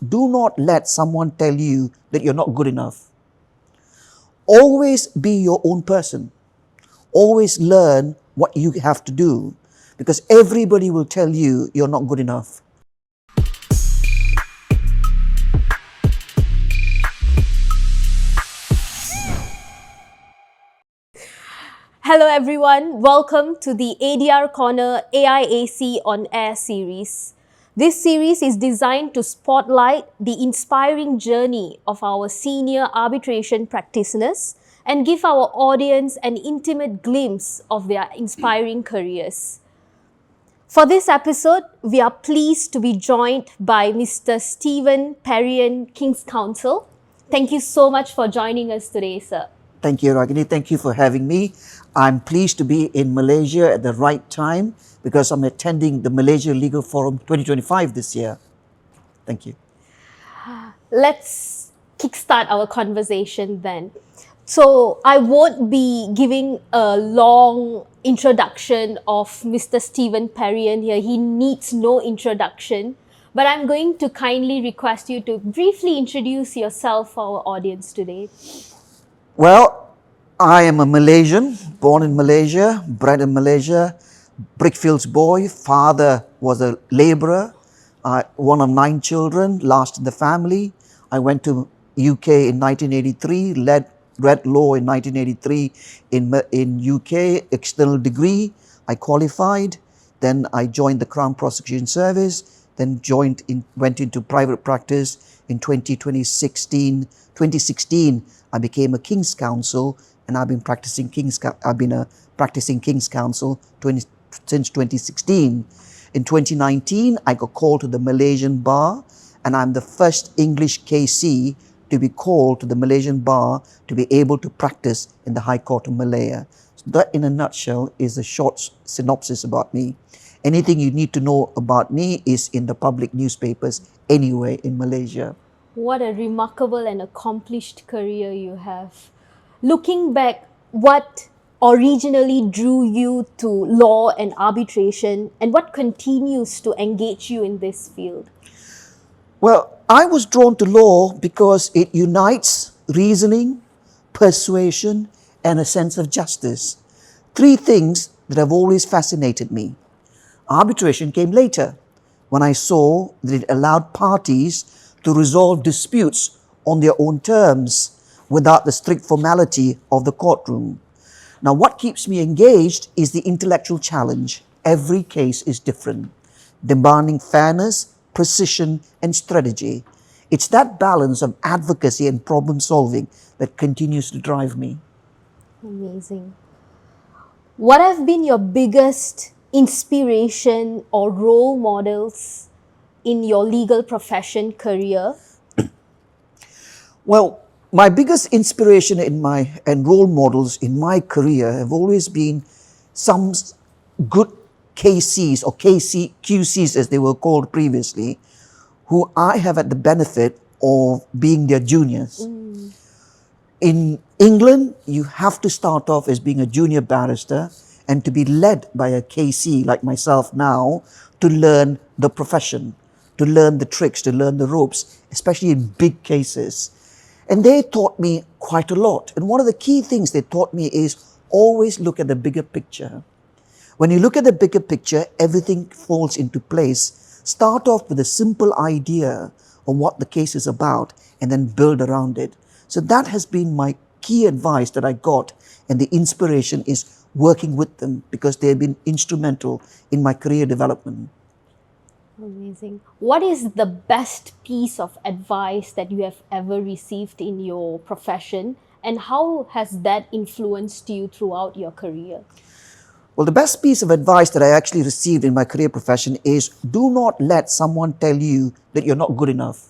do not let someone tell you that you're not good enough. Always be your own person. Always learn what you have to do, because everybody will tell you you're not good enough. Hello everyone, welcome to the ADR Corner AIAC on Air series. This series is designed to spotlight the inspiring journey of our senior arbitration practitioners and give our audience an intimate glimpse of their inspiring careers. For this episode, we are pleased to be joined by Mr. Stephen Perian, King's Counsel. Thank you so much for joining us today, sir. Thank you, Ragini. Thank you for having me. I'm pleased to be in Malaysia at the right time because I'm attending the Malaysia Legal Forum 2025 this year. Thank you. Let's kickstart our conversation then. So I won't be giving a long introduction of Mr. Stephen Perian here. He needs no introduction. But I'm going to kindly request you to briefly introduce yourself for our audience today. Well, I am a Malaysian, born in Malaysia, bred in Malaysia, brickfields boy. Father was a labourer, one of 9 children, last in the family. I went to UK in 1983, read law in 1983 in UK, external degree. I qualified, then I joined the Crown Prosecution Service, then went into private practice in 2016. I became a King's Counsel, and I've been practicing King's Counsel since 2016. In 2019, I got called to the Malaysian bar, and I'm the first English KC to be called to the Malaysian bar to be able to practice in the High Court of Malaya. So that, in a nutshell, is a short synopsis about me. Anything you need to know about me is in the public newspapers anywhere in Malaysia. What a remarkable and accomplished career you have. Looking back, what originally drew you to law and arbitration, and what continues to engage you in this field? Well, I was drawn to law because it unites reasoning, persuasion, and a sense of justice. 3 things that have always fascinated me. Arbitration came later, when I saw that it allowed parties to resolve disputes on their own terms without the strict formality of the courtroom. Now, what keeps me engaged is the intellectual challenge. Every case is different, demanding fairness, precision, and strategy. It's that balance of advocacy and problem solving that continues to drive me. Amazing. What have been your biggest inspiration or role models in your legal profession career? Well, my biggest inspiration and role models in my career have always been some good KCs or QCs as they were called previously, who I have had the benefit of being their juniors. In England, you have to start off as being a junior barrister and to be led by a KC like myself now to learn the profession, to learn the tricks, to learn the ropes, especially in big cases. And they taught me quite a lot. And one of the key things they taught me is always look at the bigger picture. When you look at the bigger picture, everything falls into place. Start off with a simple idea of what the case is about and then build around it. So that has been my key advice that I got, and the inspiration is working with them because they've been instrumental in my career development. Amazing. What is the best piece of advice that you have ever received in your profession, and how has that influenced you throughout your career? Well, the best piece of advice that I actually received in my career profession is do not let someone tell you that you're not good enough.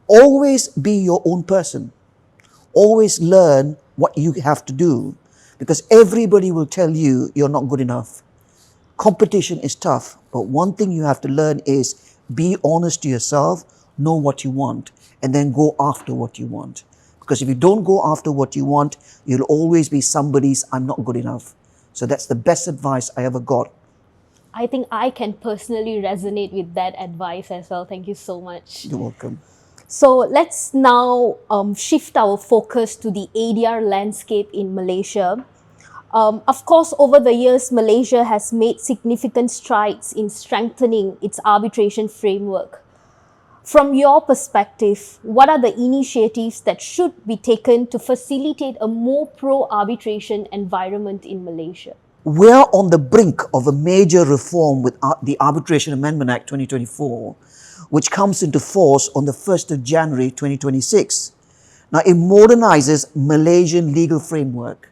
Always be your own person. Always learn what you have to do, because everybody will tell you you're not good enough. Competition is tough, but one thing you have to learn is be honest to yourself, know what you want, and then go after what you want. Because if you don't go after what you want, you'll always be somebody's "I'm not good enough." So that's the best advice I ever got. I think I can personally resonate with that advice as well. Thank you so much. You're welcome. So let's now shift our focus to the ADR landscape in Malaysia. Of course, over the years, Malaysia has made significant strides in strengthening its arbitration framework. From your perspective, what are the initiatives that should be taken to facilitate a more pro-arbitration environment in Malaysia? We're on the brink of a major reform with the Arbitration Amendment Act 2024, which comes into force on the 1st of January 2026. Now, it modernizes Malaysian legal framework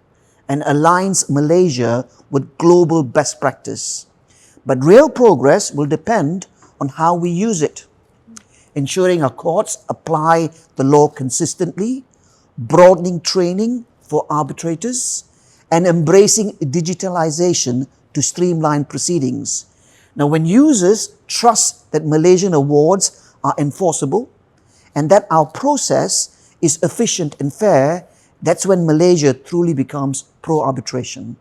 and aligns Malaysia with global best practice. But real progress will depend on how we use it, ensuring our courts apply the law consistently, broadening training for arbitrators, and embracing digitalization to streamline proceedings. Now, when users trust that Malaysian awards are enforceable and that our process is efficient and fair, that's when Malaysia truly becomes pro-arbitration.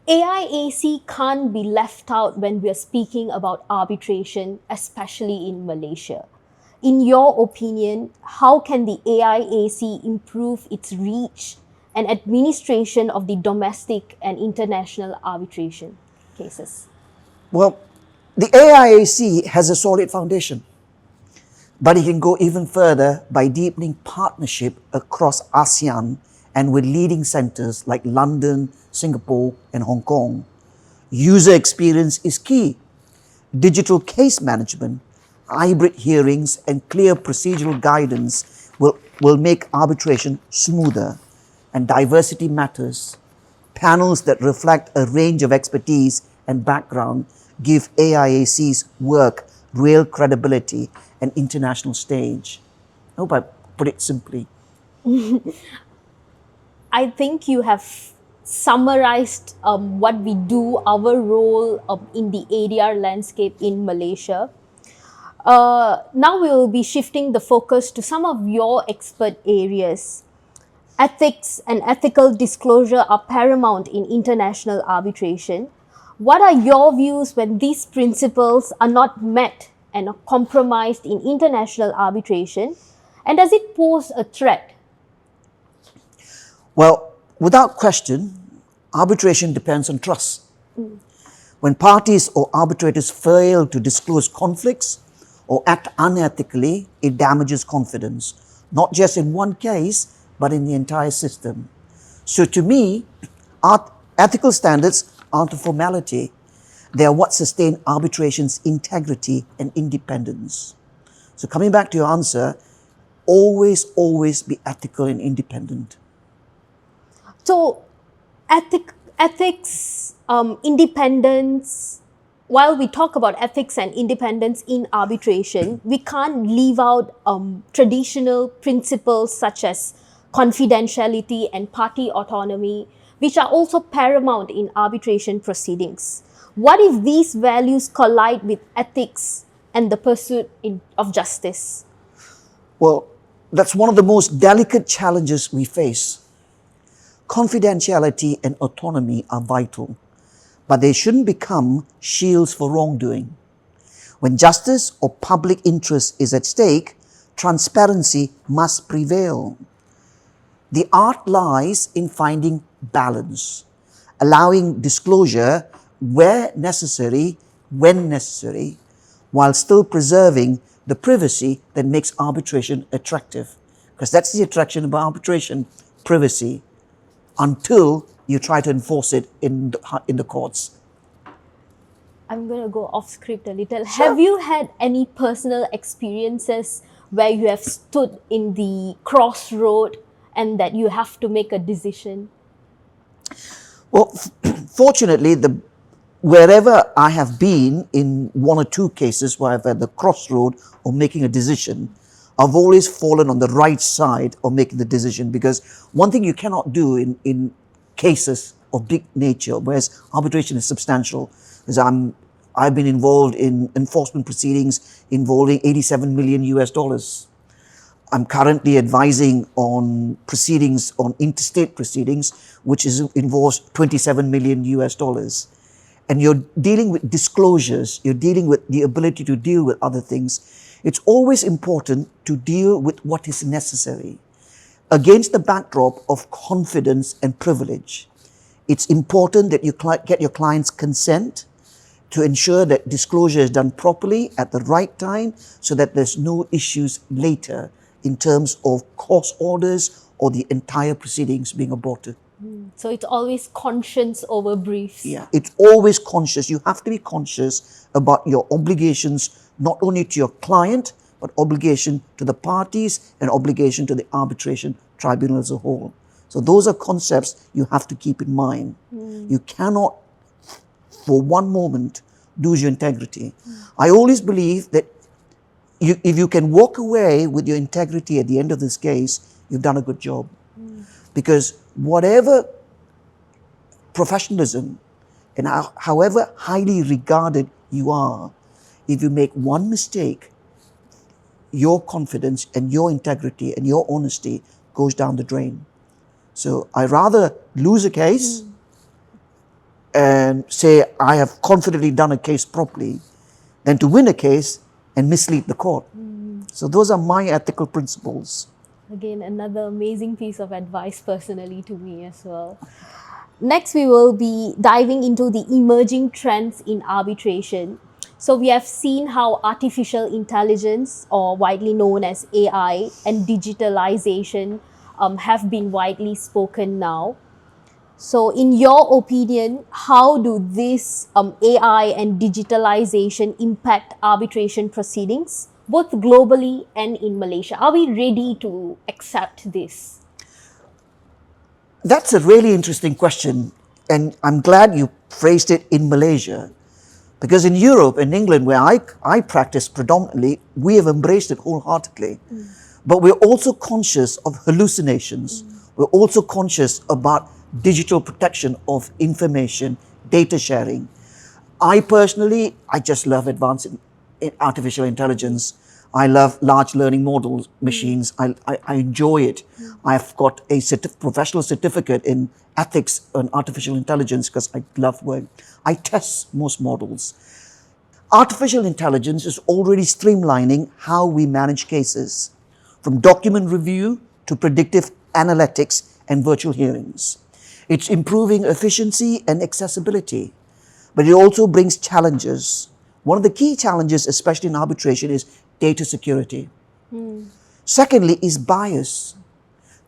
AIAC can't be left out when we're speaking about arbitration, especially in Malaysia. In your opinion, how can the AIAC improve its reach and administration of the domestic and international arbitration cases? Well, the AIAC has a solid foundation, but it can go even further by deepening partnership across ASEAN and with leading centers like London, Singapore, and Hong Kong. User experience is key. Digital case management, hybrid hearings, and clear procedural guidance will make arbitration smoother. And diversity matters. Panels that reflect a range of expertise and background give AIAC's work real credibility and international stage. I hope I put it simply. I think you have summarized what we do, our role in the ADR landscape in Malaysia. Now we will be shifting the focus to some of your expert areas. Ethics and ethical disclosure are paramount in international arbitration. What are your views when these principles are not met and are compromised in international arbitration? And does it pose a threat? Well, without question, arbitration depends on trust. When parties or arbitrators fail to disclose conflicts or act unethically, it damages confidence, not just in one case, but in the entire system. So to me, ethical standards aren't a formality. They are what sustain arbitration's integrity and independence. So coming back to your answer, always be ethical and independent. So ethics, independence, while we talk about ethics and independence in arbitration, we can't leave out traditional principles such as confidentiality and party autonomy, which are also paramount in arbitration proceedings. What if these values collide with ethics and the pursuit of justice? Well, that's one of the most delicate challenges we face. Confidentiality and autonomy are vital, but they shouldn't become shields for wrongdoing. When justice or public interest is at stake, transparency must prevail. The art lies in finding balance, allowing disclosure where necessary, when necessary, while still preserving the privacy that makes arbitration attractive. Because that's the attraction about arbitration, privacy, until you try to enforce it in the courts. I'm going to go off script a little. Sure. Have you had any personal experiences where you have stood in the crossroad and that you have to make a decision? Well, fortunately, wherever I have been in one or two cases where I've at the crossroad or making a decision, I've always fallen on the right side of making the decision, because one thing you cannot do in cases of big nature, whereas arbitration is substantial, is I've been involved in enforcement proceedings involving $87 million US. I'm currently advising on proceedings, on interstate proceedings, which involves $27 million US. and you're dealing with disclosures, you're dealing with the ability to deal with other things, it's always important to deal with what is necessary. Against the backdrop of confidence and privilege, it's important that you get your client's consent to ensure that disclosure is done properly at the right time so that there's no issues later in terms of court orders or the entire proceedings being aborted. So it's always conscience over briefs. Yeah, it's always conscious. You have to be conscious about your obligations, not only to your client, but obligation to the parties and obligation to the arbitration tribunal as a whole. So those are concepts you have to keep in mind. You cannot, for one moment, lose your integrity. I always believe that if you can walk away with your integrity at the end of this case, you've done a good job. Because whatever professionalism and however highly regarded you are, if you make one mistake, your confidence and your integrity and your honesty goes down the drain. So I rather lose a case and say I have confidently done a case properly than to win a case and mislead the court. So those are my ethical principles. Again, another amazing piece of advice personally to me as well. Next, we will be diving into the emerging trends in arbitration. So we have seen how artificial intelligence, or widely known as AI, and digitalization have been widely spoken now. So in your opinion, how do this AI and digitalization impact arbitration proceedings, both globally and in Malaysia? Are we ready to accept this? That's a really interesting question, and I'm glad you phrased it in Malaysia, because in Europe and England, where I practice predominantly, we have embraced it wholeheartedly. But we're also conscious of hallucinations. We're also conscious about digital protection of information, data sharing. I personally, I just love advanced in artificial intelligence. I love large learning models, machines. I enjoy it. I've got a professional certificate in ethics and artificial intelligence because I love work. I test most models. Artificial intelligence is already streamlining how we manage cases, from document review to predictive analytics and virtual hearings. It's improving efficiency and accessibility, but it also brings challenges. One of the key challenges, especially in arbitration, is data security. Secondly is bias.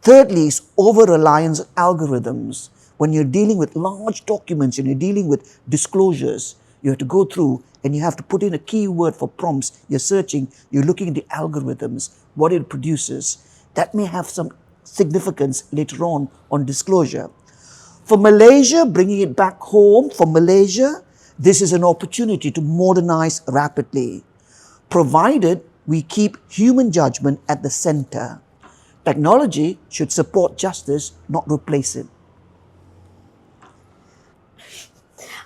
Thirdly is over-reliance on algorithms. When you're dealing with large documents and you're dealing with disclosures, you have to go through and you have to put in a keyword for prompts. You're searching, you're looking at the algorithms, what it produces. That may have some significance later on disclosure. For Malaysia, bringing it back home, for Malaysia, this is an opportunity to modernize rapidly, provided we keep human judgment at the center. Technology should support justice, not replace it.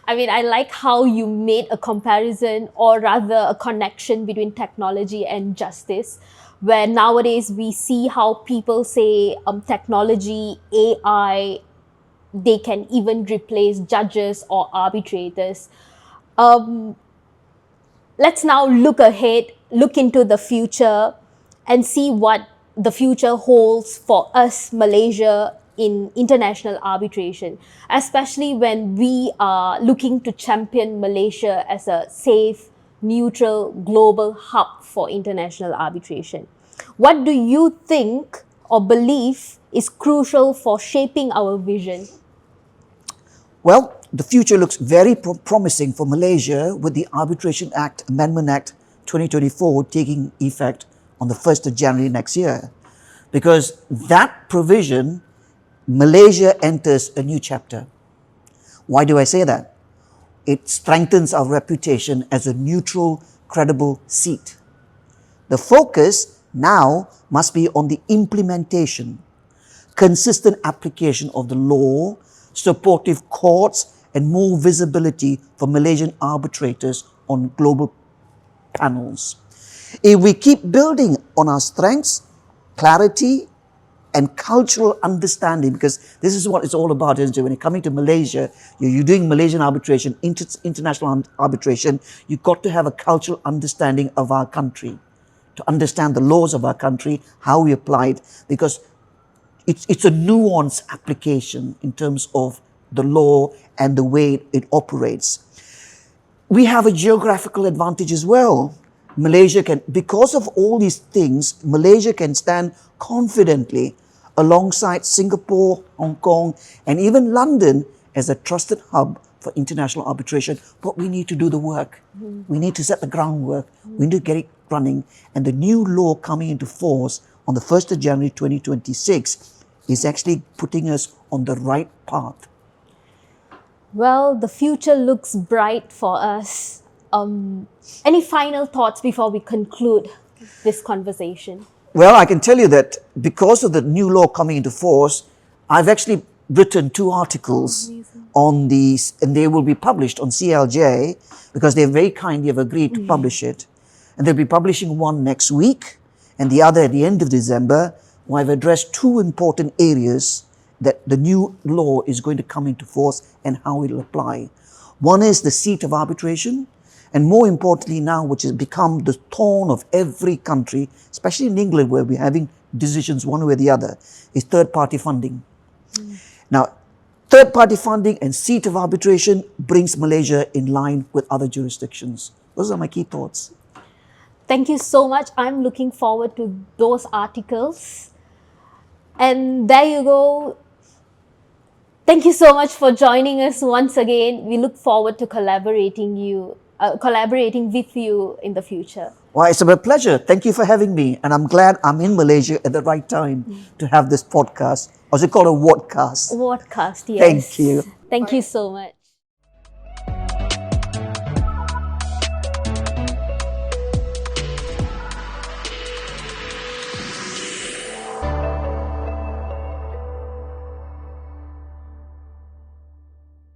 I mean, I like how you made a comparison, or rather a connection between technology and justice, where nowadays we see how people say technology, AI, they can even replace judges or arbitrators. Let's now look ahead, look into the future, and see what the future holds for us, Malaysia, in international arbitration, especially when we are looking to champion Malaysia as a safe, neutral, global hub for international arbitration. What do you think or believe is crucial for shaping our vision? Well, the future looks very promising for Malaysia with the Arbitration Act, Amendment Act 2024 taking effect on the 1st of January next year. Because that provision, Malaysia enters a new chapter. Why do I say that? It strengthens our reputation as a neutral, credible seat. The focus now must be on the implementation, consistent application of the law, supportive courts, and more visibility for Malaysian arbitrators on global panels. If we keep building on our strengths, clarity, and cultural understanding, because this is what it's all about, isn't it? When you're coming to Malaysia, you're doing Malaysian arbitration, international arbitration, you've got to have a cultural understanding of our country, to understand the laws of our country, how we apply it, because it's a nuanced application in terms of the law and the way it operates. We have a geographical advantage as well. Malaysia can, because of all these things, Malaysia can stand confidently alongside Singapore, Hong Kong, and even London as a trusted hub for international arbitration. But we need to do the work. We need to set the groundwork. We need to get it running. And the new law coming into force on the 1st of January 2026 is actually putting us on the right path. Well, the future looks bright for us. Any final thoughts before we conclude this conversation? Well, I can tell you that because of the new law coming into force, I've actually written 2 articles on these, and they will be published on CLJ because they very kindly have agreed to publish it. And they'll be publishing one next week and the other at the end of December, where I've addressed 2 important areas that the new law is going to come into force and how it will apply. One is the seat of arbitration, and more importantly now, which has become the thorn of every country, especially in England where we're having decisions one way or the other, is third-party funding. Now, third-party funding and seat of arbitration brings Malaysia in line with other jurisdictions. Those are my key thoughts. Thank you so much. I'm looking forward to those articles. And there you go. Thank you so much for joining us once again. We look forward to collaborating with you in the future. Well, it's a pleasure. Thank you for having me. And I'm glad I'm in Malaysia at the right time to have this podcast. Or is it called a wadcast? Wadcast, yes. Thank you. Thank you so much.